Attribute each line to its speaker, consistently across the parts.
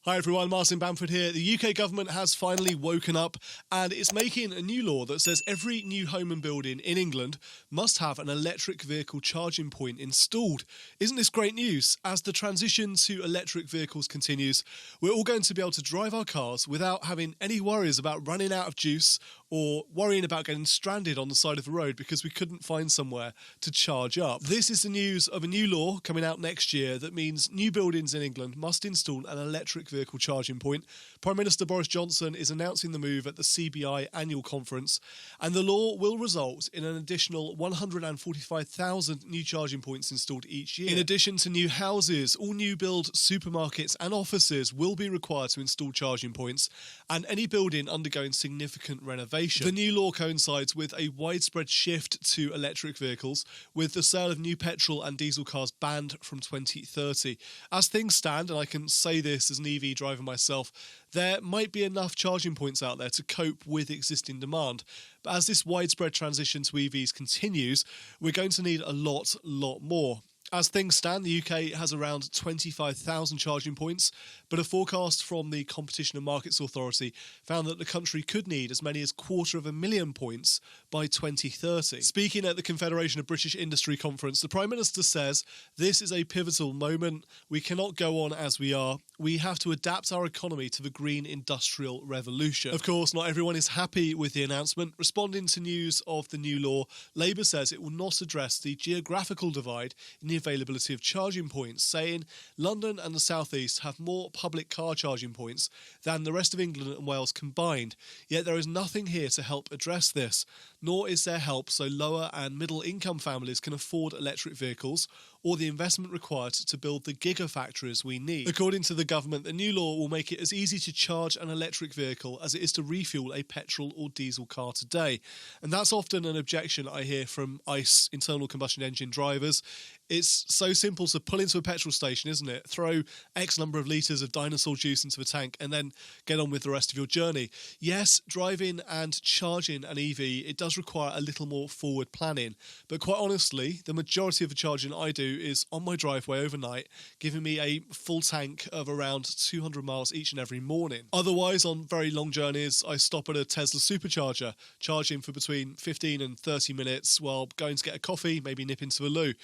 Speaker 1: Hi everyone, Martin Bamford here. The UK government has finally woken up and it's making a new law that says every new home and building in England must have an electric vehicle charging point installed. Isn't this great news? As the transition to electric vehicles continues, we're all going to be able to drive our cars without having any worries about running out of juice or worrying about getting stranded on the side of the road because we couldn't find somewhere to charge up. This is the news of a new law coming out next year that means new buildings in England must install an electric vehicle charging point. Prime Minister Boris Johnson is announcing the move at the CBI annual conference, and the law will result in an additional 145,000 new charging points installed each year. In addition to new houses, all new build supermarkets and offices will be required to install charging points, and any building undergoing significant renovation. The new law coincides with a widespread shift to electric vehicles, with the sale of new petrol and diesel cars banned from 2030. As things stand, and I can say this as an EV driver myself, there might be enough charging points out there to cope with existing demand. But as this widespread transition to EVs continues, we're going to need a lot more. As things stand, the UK has around 25,000 charging points, but a forecast from the Competition and Markets Authority found that the country could need as many as 250,000 points by 2030. Speaking at the Confederation of British Industry conference, the Prime Minister says this is a pivotal moment. We cannot go on as we are. We have to adapt our economy to the green industrial revolution. Of course, not everyone is happy with the announcement. Responding to news of the new law, Labour says it will not address the geographical divide in the availability of charging points, saying London and the South East have more public car charging points than the rest of England and Wales combined. Yet there is nothing here to help address this, nor is there help so lower and middle income families can afford electric vehicles or the investment required to build the gigafactories we need. According to the government, the new law will make it as easy to charge an electric vehicle as it is to refuel a petrol or diesel car today. And that's often an objection I hear from ICE, internal combustion engine drivers. It's so simple to pull into a petrol station, isn't it? Throw X number of litres of dinosaur juice into the tank and then get on with the rest of your journey. Yes, driving and charging an EV, it does require a little more forward planning. But quite honestly, the majority of the charging I do is on my driveway overnight, giving me a full tank of around 200 miles each and every morning. Otherwise, on very long journeys, I stop at a Tesla supercharger, charging for between 15 and 30 minutes while going to get a coffee, maybe nip into the loo.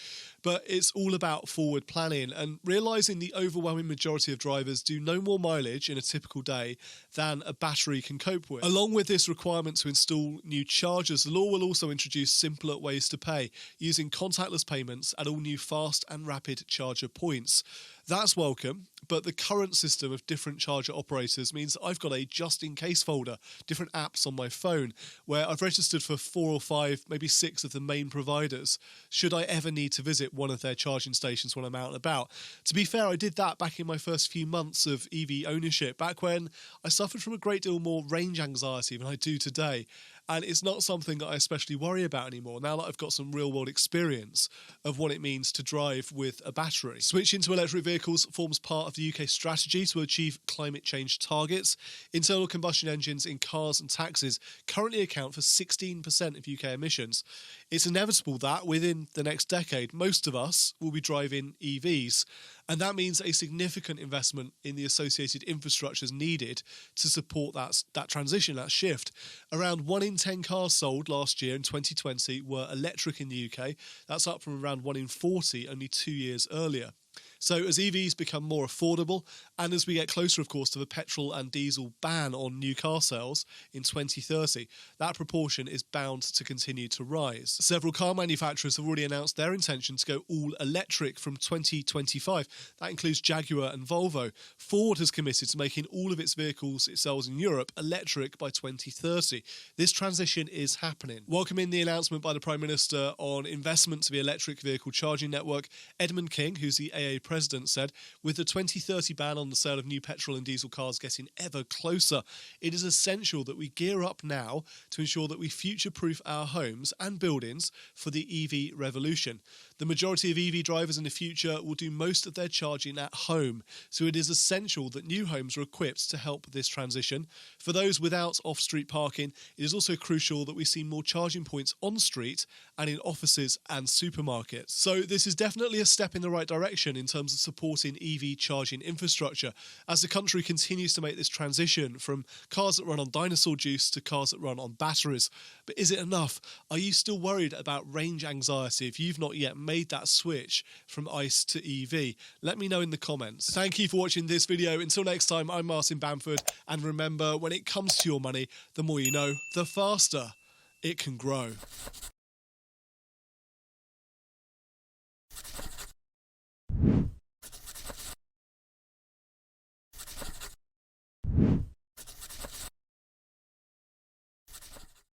Speaker 1: But it's all about forward planning and realising the overwhelming majority of drivers do no more mileage in a typical day than a battery can cope with. Along with this requirement to install new chargers, the law will also introduce simpler ways to pay, using contactless payments at all new fast and rapid charger points. That's welcome, but the current system of different charger operators means I've got a just-in-case folder, different apps on my phone, where I've registered for 4 or 5, maybe 6 of the main providers, should I ever need to visit one of their charging stations when I'm out and about. To be fair, I did that back in my first few months of EV ownership, back when I suffered from a great deal more range anxiety than I do today. And it's not something that I especially worry about anymore, now that I've got some real-world experience of what it means to drive with a battery. Switching to electric vehicles forms part of the UK strategy to achieve climate change targets. Internal combustion engines in cars and taxis currently account for 16% of UK emissions. It's inevitable that within the next decade, most of us will be driving EVs. And that means a significant investment in the associated infrastructures needed to support that transition, that shift. Around 1 in 10 cars sold last year in 2020 were electric in the UK. That's up from around 1 in 40 only 2 years earlier. So as EVs become more affordable, and as we get closer, of course, to the petrol and diesel ban on new car sales in 2030, that proportion is bound to continue to rise. Several car manufacturers have already announced their intention to go all electric from 2025. That includes Jaguar and Volvo. Ford has committed to making all of its vehicles it sells in Europe electric by 2030. This transition is happening. Welcoming the announcement by the Prime Minister on investment to the electric vehicle charging network, Edmund King, who's the AA President, said, with the 2030 ban on the sale of new petrol and diesel cars getting ever closer, it is essential that we gear up now to ensure that we future-proof our homes and buildings for the EV revolution. The majority of EV drivers in the future will do most of their charging at home, so it is essential that new homes are equipped to help this transition. For those without off-street parking, it is also crucial that we see more charging points on street and in offices and supermarkets. So this is definitely a step in the right direction in terms of supporting EV charging infrastructure as the country continues to make this transition from cars that run on dinosaur juice to cars that run on batteries. But is it enough? Are you still worried about range anxiety if you've not yet made that switch from ICE to EV? Let me know in the comments. Thank you for watching this video. Until next time, I'm Martin Bamford, and remember, when it comes to your money, the more you know, the faster it can grow.